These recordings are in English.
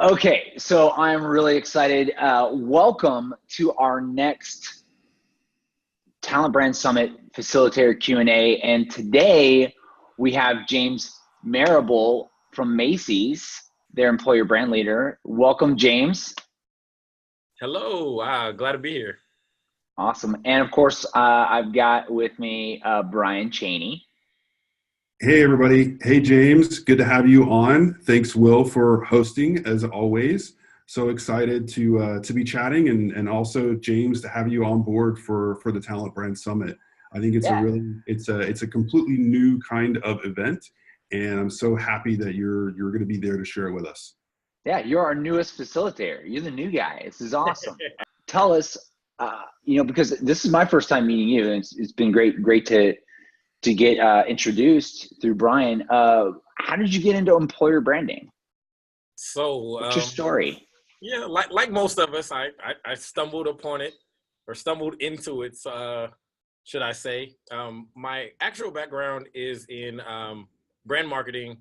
Okay, so I'm really excited. Welcome to our next Talent Brand Summit Facilitator Q&A. And today we have James Marable from Macy's, their employer brand leader. Welcome, James. Hello, glad to be here. Awesome. And of course, I've got with me Brian Cheney. Hey, everybody. Hey, James. Good to have you on. Thanks, Will, for hosting, as always. So excited to be chatting, and also, James, to have you on board for the Talent Brand Summit. I think it's it's a completely new kind of event, and I'm so happy that you're going to be there to share it with us. Yeah, you're our newest facilitator. You're the new guy. This is awesome. Tell us, because this is my first time meeting you, and it's been great to get introduced through Brian. How did you get into employer branding? So, what's your story? Yeah, like most of us, I stumbled upon it, or stumbled into it, should I say. My actual background is in brand marketing.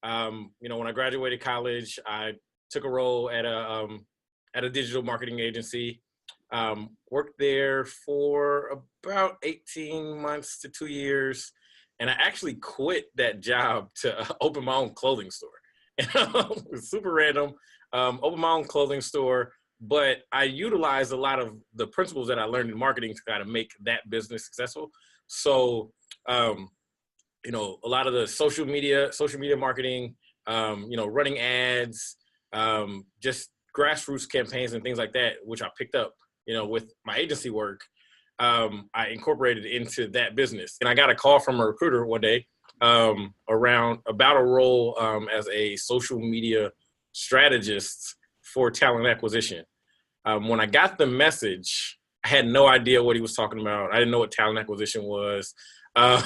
When I graduated college, I took a role at a digital marketing agency. Worked there for about 18 months to 2 years. And I actually quit that job to open my own clothing store. It was super random. Opened my own clothing store, but I utilized a lot of the principles that I learned in marketing to kind of make that business successful. So, a lot of the social media marketing, running ads, just grassroots campaigns and things like that, which I picked up with my agency work, I incorporated into that business. And I got a call from a recruiter one day about a role as a social media strategist for talent acquisition. When I got the message, I had no idea what he was talking about. I didn't know what talent acquisition was. But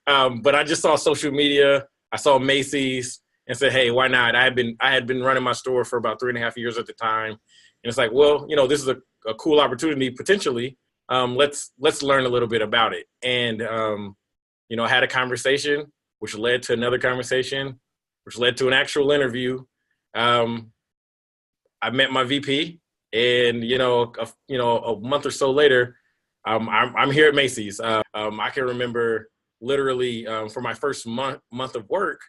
I just saw social media. I saw Macy's and said, hey, why not? I had been running my store for about 3.5 years at the time. And it's like, well, this is a cool opportunity potentially. Let's learn a little bit about it. And, I had a conversation, which led to another conversation, which led to an actual interview. I met my VP, and, a month or so later, I'm here at Macy's. I can remember literally for my first month of work,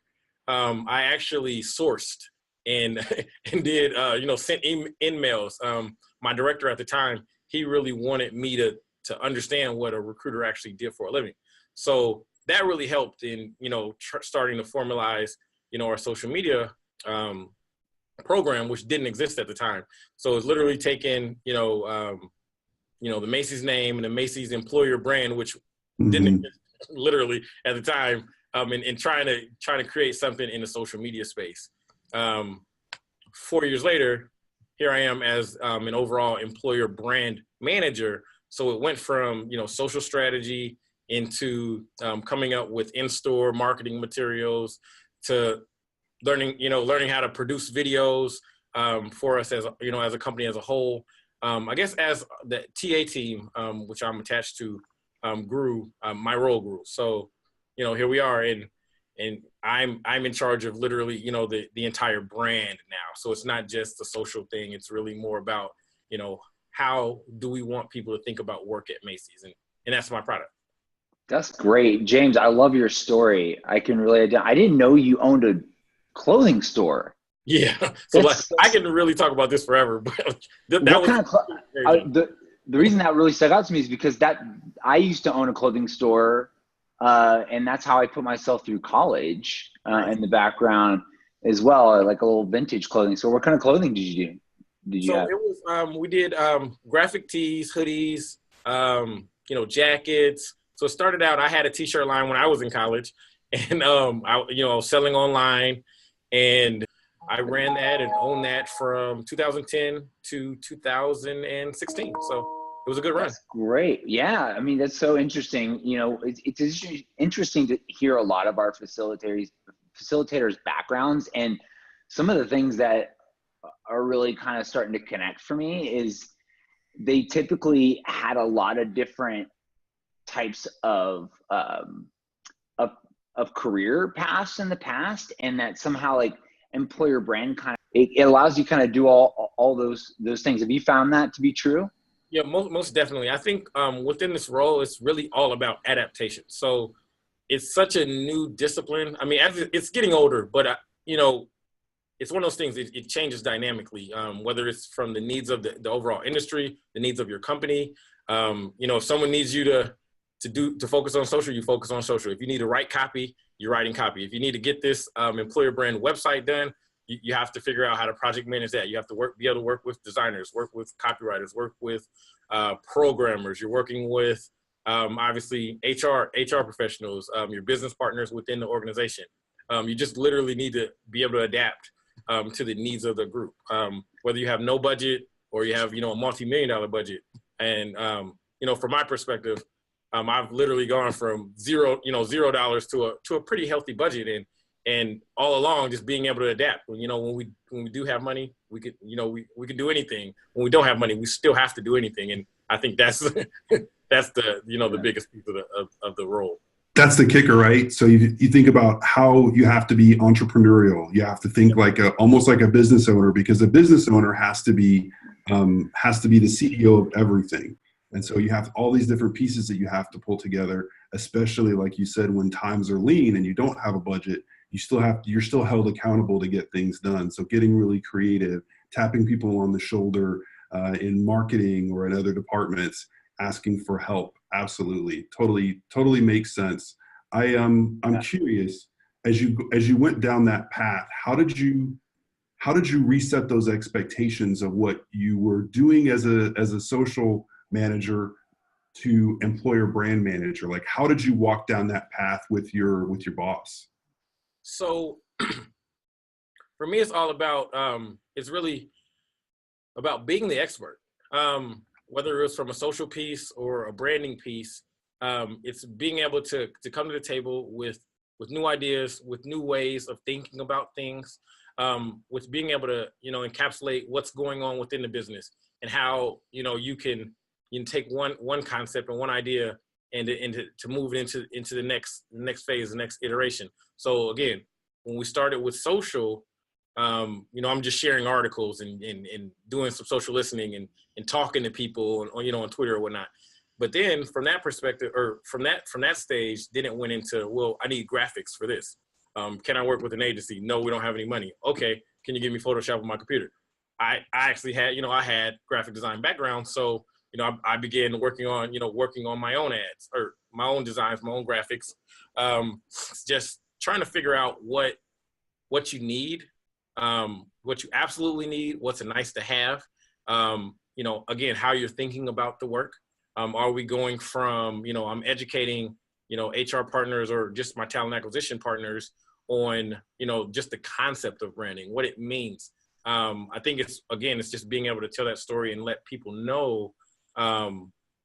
I actually sourced and did sent emails. My director at the time, he really wanted me to understand what a recruiter actually did for a living. So that really helped in starting to formalize our social media program, which didn't exist at the time. So it's literally taking the Macy's name and the Macy's employer brand, which didn't exist literally at the time, and trying to create something in the social media space. 4 years later, here I am as an overall employer brand manager. So it went from, social strategy into coming up with in-store marketing materials to learning how to produce videos for us as a company as a whole. I guess as the TA team, which I'm attached to, grew, my role grew. So, here we are, and I'm in charge of literally, the entire brand now. So it's not just a social thing. It's really more about, how do we want people to think about work at Macy's? And that's my product. That's great. James, I love your story. I can relate. I didn't know you owned a clothing store. Yeah. So I can really talk about this forever. But the reason that really stuck out to me is because I used to own a clothing store. And that's how I put myself through college in the background as well, like a little vintage clothing. So what kind of clothing did you do? It was, we did graphic tees, hoodies, jackets. So it started out, I had a t-shirt line when I was in college, and I was selling online, and I ran that and owned that from 2010 to 2016. So it was a good run. That's great. Yeah. I mean, that's so interesting. It's interesting to hear a lot of our facilitators' backgrounds, and some of the things that are really kind of starting to connect for me is they typically had a lot of different types of career paths in the past, and that somehow like employer brand kind it allows you kind of do all those things. Have you found that to be true? Yeah, most definitely. I think within this role, it's really all about adaptation. So it's such a new discipline. I mean, as it's getting older, but you know, it's one of those things. It changes dynamically, whether it's from the needs of the overall industry, the needs of your company. You know, if someone needs you to focus on social, you focus on social. If you need to write copy, you're writing copy. If you need to get this employer brand website done, you have to figure out how to project manage that. You have to be able to work with designers, work with copywriters, work with programmers. You're working with obviously HR professionals, your business partners within the organization. You just literally need to be able to adapt to the needs of the group, whether you have no budget or you have, you know, a multi-million-dollar budget. And, you know, from my perspective, I've literally gone from $0 to a pretty healthy budget. And all along, just being able to adapt. You know, when we do have money, we could, you know, we can do anything. When we don't have money, we still have to do anything. And I think that's that's the, you know, the biggest piece of the role. That's the kicker, right? So you think about how you have to be entrepreneurial. You have to think like almost like a business owner, because a business owner has to be the CEO of everything. And so you have all these different pieces that you have to pull together, especially like you said, when times are lean and you don't have a budget, you're still held accountable to get things done. So getting really creative, tapping people on the shoulder in marketing or in other departments, asking for help. Absolutely. Totally makes sense. I'm curious, as you went down that path, how did you reset those expectations of what you were doing as a social manager to employer brand manager? Like, how did you walk down that path with your boss? So for me, it's all about, it's really about being the expert. Whether it's from a social piece or a branding piece, it's being able to come to the table with new ideas, with new ways of thinking about things, with being able to, you know, encapsulate what's going on within the business and how, you know, you can take one concept and one idea and to move it into the next phase, the next iteration. So again, when we started with social, you know, I'm just sharing articles and doing some social listening and talking to people on, you know, on Twitter or whatnot. But then from that perspective, or from that stage, then it went into, well, I need graphics for this. Can I work with an agency? No, we don't have any money. Okay, can you give me Photoshop on my computer? I actually had, you know, I had graphic design background. So, you know, I began working on my own ads or my own designs, my own graphics, just trying to figure out what you need, what you absolutely need, what's a nice to have, you know, again, how you're thinking about the work. Are we going from, you know, I'm educating, you know, HR partners or just my talent acquisition partners on, you know, just the concept of branding, what it means. I think it's just being able to tell that story and let people know,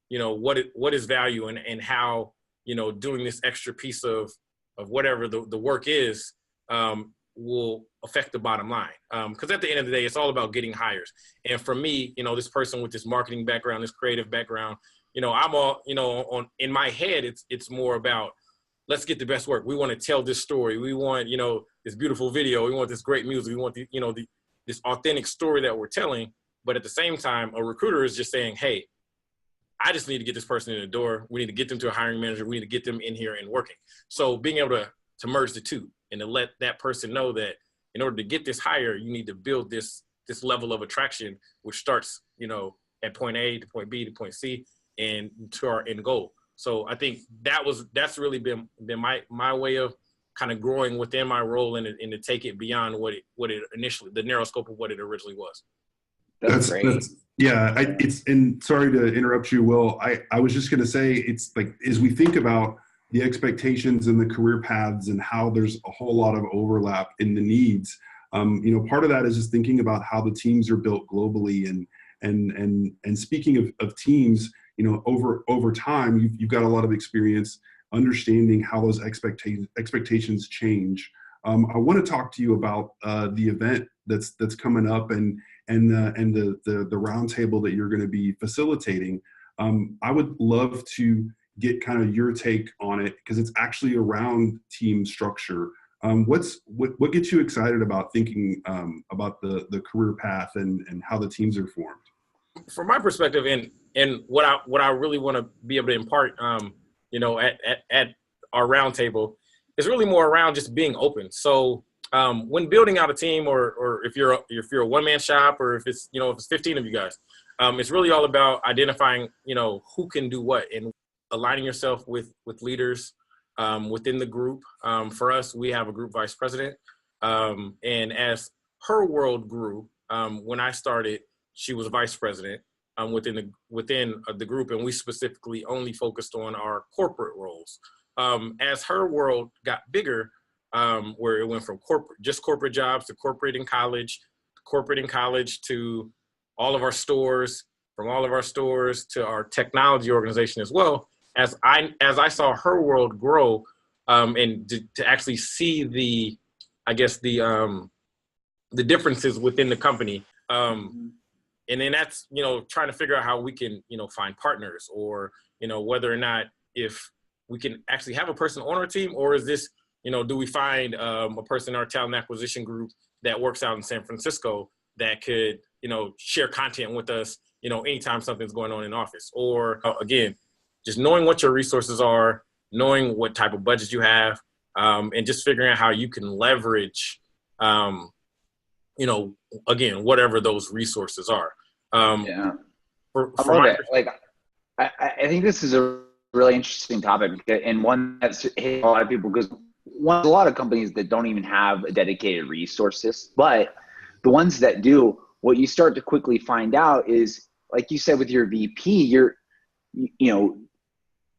you know, what is value and how, you know, doing this extra piece of whatever the work is, will affect the bottom line. Because at the end of the day, it's all about getting hires. And for me, you know, this person with this marketing background, this creative background, you know, I'm all, you know, in my head, it's more about, let's get the best work. We want to tell this story. We want, you know, this beautiful video. We want this great music. We want this authentic story that we're telling. But at the same time, a recruiter is just saying, hey, I just need to get this person in the door. We need to get them to a hiring manager. We need to get them in here and working. So being able to merge the two and to let that person know that in order to get this hire, you need to build this level of attraction, which starts, you know, at point A to point B to point C and to our end goal. So I think that's really been my way of kind of growing within my role and to take it beyond what it initially, the narrow scope of what it originally was. That's great. And sorry to interrupt you, Will. I was just going to say, it's like, as we think about the expectations and the career paths and how there's a whole lot of overlap in the needs, you know, part of that is just thinking about how the teams are built globally and speaking of teams, you know, over time, you've got a lot of experience understanding how those expectations change. I want to talk to you about the event that's coming up and the roundtable that you're going to be facilitating. I would love to get kind of your take on it, because it's actually around team structure. What gets you excited about thinking about the career path and how the teams are formed? From my perspective, and what I really want to be able to impart, at our roundtable, is really more around just being open. So when building out a team, or if you're a one man shop, or if it's 15 of you guys, it's really all about identifying who can do what and aligning yourself with leaders within the group. For us, we have a group vice president, and as her world grew, when I started, she was vice president within the group, and we specifically only focused on our corporate roles. As her world got bigger, where it went from corporate jobs to corporate in college to all of our stores, from all of our stores to our technology organization as well. As I saw her world grow, and to actually see the differences within the company. And then that's, trying to figure out how we can, find partners, or, whether or not if we can actually have a person on our team, or is this, do we find a person in our talent acquisition group that works out in San Francisco that could, share content with us, anytime something's going on in office, or again, just knowing what your resources are, knowing what type of budget you have, and just figuring out how you can leverage, again, whatever those resources are. Yeah. I love it. Like, I think this is a really interesting topic, and one that's hit a lot of people, because a lot of companies that don't even have a dedicated resources, but the ones that do, what you start to quickly find out is, like you said with your VP,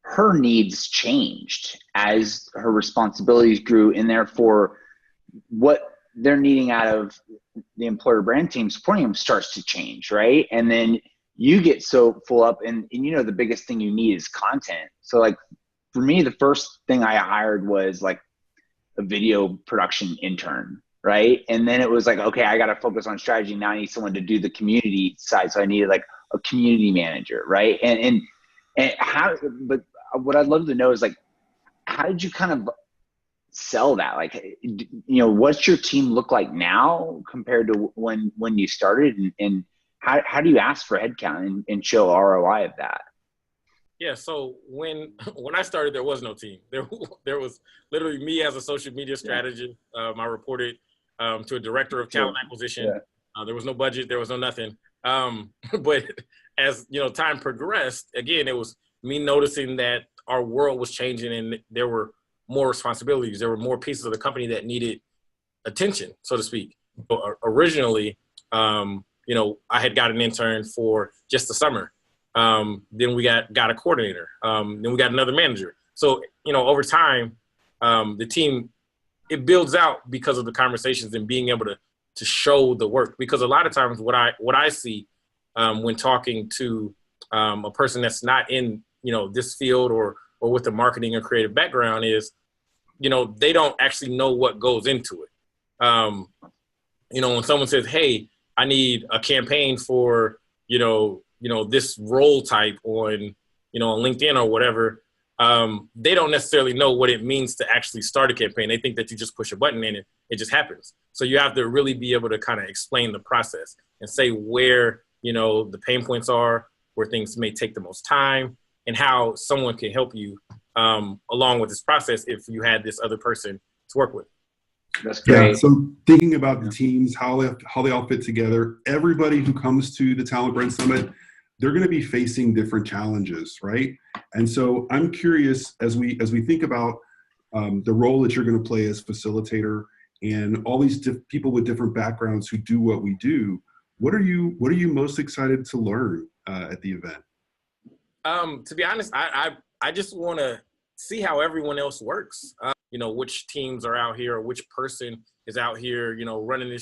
her needs changed as her responsibilities grew, and therefore what they're needing out of the employer brand team supporting them starts to change, right? And then you get so full up, and the biggest thing you need is content. So like for me, the first thing I hired was like a video production intern, right? And then it was like, okay, I got to focus on strategy. Now I need someone to do the community side. So I needed like a community manager, right? And but what I'd love to know is, like, how did you kind of sell that? Like, what's your team look like now compared to when you started, and how do you ask for headcount and show ROI of that? Yeah, so when I started, there was no team. There was literally me as a social media strategist. I reported to a director of talent acquisition. Yeah. There was no budget. There was no nothing. But as time progressed, again, it was me noticing that our world was changing, and there were more responsibilities. There were more pieces of the company that needed attention, so to speak. But originally, I had got an intern for just the summer. Then we got a coordinator. Then we got another manager. So, over time, the team, it builds out because of the conversations and being able to show the work. Because a lot of times what I see when talking to a person that's not in, this field or with a marketing or creative background is, they don't actually know what goes into it. When someone says, hey, I need a campaign for, this role type on, on LinkedIn or whatever, they don't necessarily know what it means to actually start a campaign. They think that you just push a button and it just happens. So you have to really be able to kind of explain the process and say where, the pain points are, where things may take the most time, and how someone can help you along with this process if you had this other person to work with. That's great. Yeah, so thinking about the teams, how they all fit together, everybody who comes to the Talent Brand Summit, they're going to be facing different challenges, right? And so I'm curious, as we think about the role that you're going to play as facilitator, and all these people with different backgrounds who do what we do, what are you most excited to learn at the event? To be honest, I just want to see how everyone else works. Which teams are out here, or which person is out here, running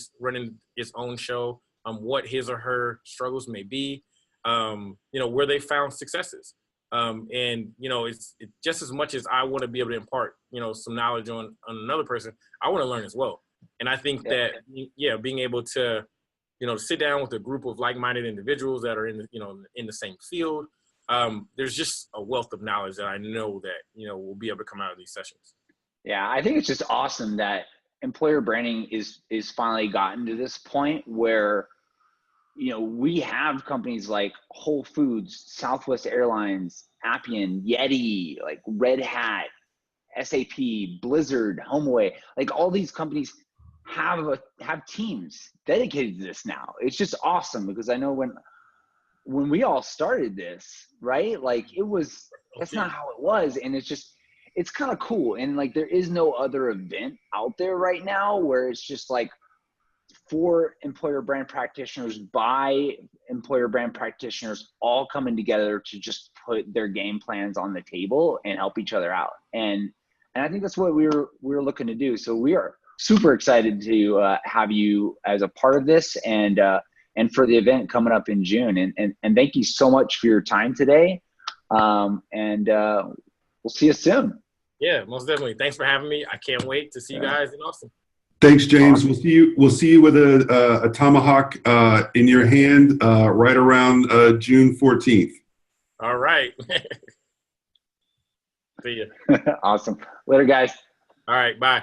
its own show, what his or her struggles may be, where they found successes. It's just as much as I want to be able to impart, some knowledge on another person, I want to learn as well. And I think that, being able to, sit down with a group of like-minded individuals that are in the same field, there's just a wealth of knowledge that I know that, will be able to come out of these sessions. Yeah, I think it's just awesome that employer branding is finally gotten to this point where, you know, we have companies like Whole Foods, Southwest Airlines, Appian, Yeti, like Red Hat, SAP, Blizzard, HomeAway, like all these companies have teams dedicated to this now. It's just awesome because I know when we all started this, right? Like that's not how it was. And it's kind of cool. And like, there is no other event out there right now where it's just like for employer brand practitioners by employer brand practitioners all coming together to just put their game plans on the table and help each other out. And I think that's what we're looking to do. So we are super excited to have you as a part of this and for the event coming up in June. And thank you so much for your time today. We'll see you soon. Yeah, most definitely. Thanks for having me. I can't wait to see you guys in Austin. Thanks, James. Awesome. We'll see you with a tomahawk in your hand right around June 14th. All right. See you. Awesome. Later, guys. All right. Bye.